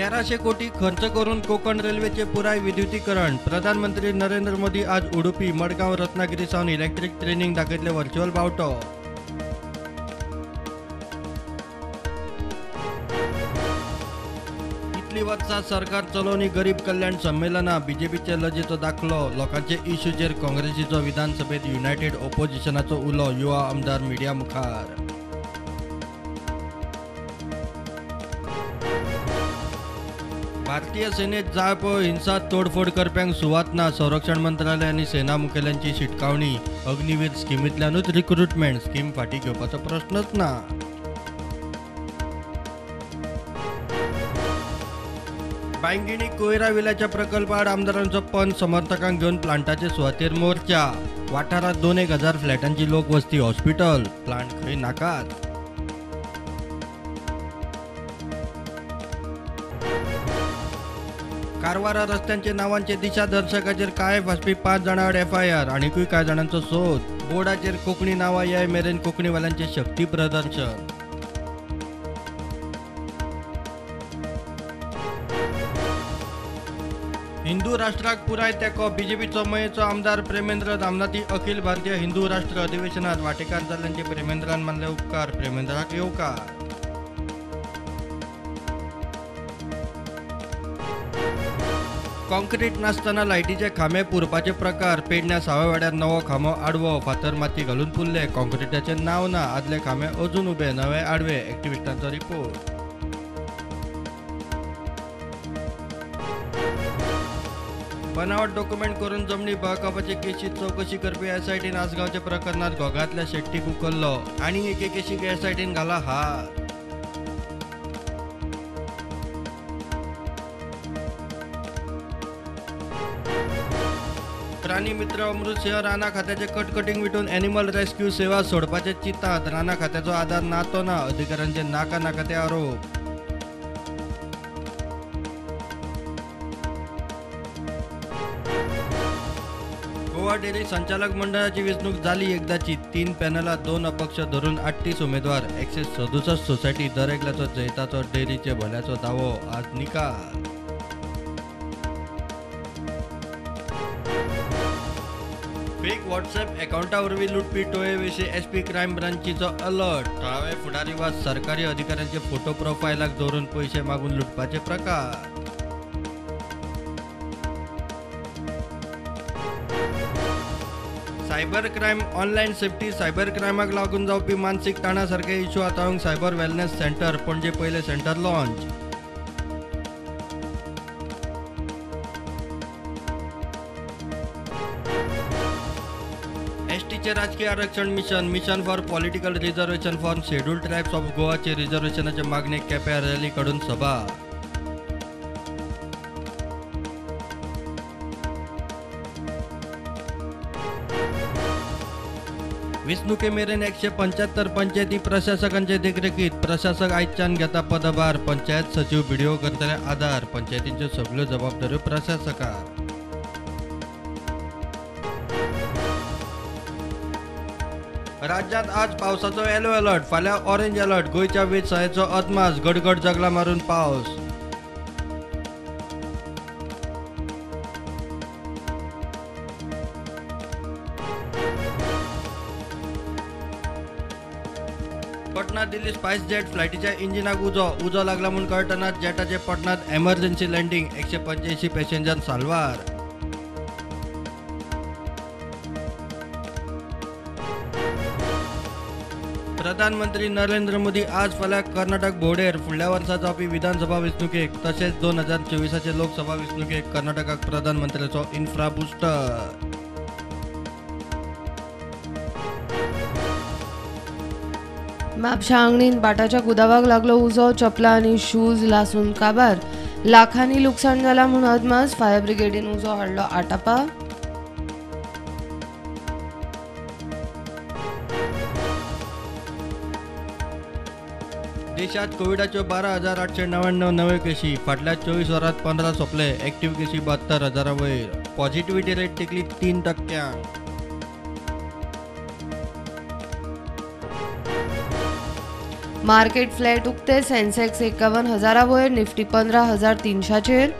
1300 कोटी खर्च करून कोकण रेल्वेचे पुराय विद्युतीकरण. प्रधानमंत्री नरेंद्र मोदी आज उडुपी, मडगाव, रत्नागिरी सावन इलेक्ट्रिक ट्रेनिंग दाखयतले व्हर्च्युअल बावटो. इतली वर्सां सरकार चलोवनी गरीब कल्याण संमेलना. बीजेपीचे लजेचो दाखलो. लोकांचे इश्यूचेर काँग्रेसीचो विधानसभेत युनायटेड ऑपोजिशनाचो उलो. युवा आमदार मिडिया मुखार. भारतीय सेनेत जाळपोळ, हिंसा, तोडफोड करप्यांक सुवात ना. संरक्षण मंत्रालय आनी सेना मुखेल्यांची शिटकावणी. अग्निवीर स्किमींतल्यानूच रिक्रुटमेंट. स्कीम फाटीं घेवपाचो प्रश्नच ना. बांयगिणी कोयरा विल्याच्या प्रकल्पाआड आमदारांचो पंच. समर्थकांक घेवन प्लांटाचे सुवातेर मोर्चा. वाठारांत 2,000 फ्लॅटांची लोकवस्ती. हॉस्पिटल प्लांट खंय नाकात. कारवारा रस्त्यांचे नावांचे दिशादर्शकाचेर काळे फासपी 5 जाणांआड FIR. आनीकूय कांय जाणांचो सोद. बोर्डाचेर कोंकणी नांवां येय मेरेन कोंकणीवाल्यांचे शक्ती प्रदर्शन. हिंदू राष्ट्राक पुराय तेंको. बीजेपीचो मयेचो आमदार प्रेमेंद्र दामनाती अखिल भारतीय हिंदू राष्ट्र अधिवेशनात वांटेकार जाल्ल्यांचे प्रेमेंद्रान मानले उपकार. प्रेमेंद्राक येवकार. कॉन्क्रीट नासतना लायटीचे खांबे पुरपाचे प्रकार. पेडण्या सावयवाड्यार नवो खांबो आडवो. फातर माती घालून पुरले. कॉन्क्रीटाचे नांव ना. आदले खांबे अजून उबे, नवे आडवे. एक्टिव्हिस्टांचो रिपोर्ट. बनावट डॉक्युमेंट करून जमनी बळकावपाचे केशीत चवकशी करपी SITन आसगांवचे प्रकरणात घोगांतल्या शेट्टीक उखल्लो. आनी एके केशीक SITन घाला हात. प्राणी मित्र अमृतसिंह राणा खात्याचे कटकटिंग विटून एनिमल रेस्क्यू सेवा सोडपाचे चिंतात. राणा खात्याचो आधार ना तो ना. अधिकाऱ्यांचे नाका नाका ते आरोप. गोवा डेअरी संचालक मंडळाची वेंचणूक जाली एकदाची. 3 पॅनलात 2 अपक्ष धरून 38 उमेदवार. 167 सोसायटी दर एकल्याचो जैताचो डेअरीचे भल्याचो दावो. आज निकाल. फेक व्हॉट्सॲप अकाउंटा वरवीं लुटपी टोळे विशीं SP क्रायम ब्रांचीचो अलर्ट. थळावे फुडारी वा सरकारी अधिकाऱ्यांचे फोटो प्रोफायलाक दवरून पयशे मागून लुटपाचे प्रकार. Cyber crime, online safety. Cyber क्रायमाक लागून जावपी मानसीक ताणा सारखे इश्यू हाताळूंक सायबर वेलनेस सेंटर पणजे पयले सेंटर लॉन्च. एसटीचे राजकीय आरक्षण mission for political reservation for scheduled tribes of गोवाचे रिझर्वेशनाचे मागणेक केप्यां रॅली काडून सभा. वेंचणुके मेरेन 175 पंचायती प्रशासकांचे देखरेखीत. प्रशासक आयच्यान घेता पदभार. पंचायत सचिव BDO करतले आदार. पंचायतींच्यो सगळ्यो जबाबदाऱ्यो प्रशासकार. राज्यात आज पावसाचो येलो अलर्ट. फाल्यां ऑरेंज अलर्ट. गोंयच्या वेधशाळेचो अदमास. गडगड जगला मारून पावस. पटना दिल्ली स्पायस जेट फ्लायटीच्या इंजिनाक उजो लागला म्हूण कळटना जेटाचे पटनात एमर्जन्सी लँडिंग. 185 पॅसेंजर साल्वार. प्रधानमंत्री नरेंद्र मोदी आज फाल्यां कर्नाटक भोंवडेर. फुडल्या वर्सा जावपी विधानसभा वेंचणुकेक तशेंच 2024चे लोकसभा वेंचणुकेक कर्नाटकाक प्रधानमंत्र्याचो इन्फ्रा बुस्टर. म्हापशा आंगणीत बाटाच्या कुदावाक लागलो उजो. चपलां आनी शूज लासून काबार. लाखांनी लुकसाण जाला म्हूण अदमास. फायर ब्रिगेडीन उजो हाडलो आटापा. देशात कोविडाच्यो 12,899 नव्यो केशी. फाटल्या 24 वरांत 15 सोंपले. एक्टिव्ह केशी 72,000 वयर. Positivity rate टेकली 3%. मार्केट फ्लॅट उक्ते सेन्सेक्स 51,000 वयर, निफ्टी 15,300चेर.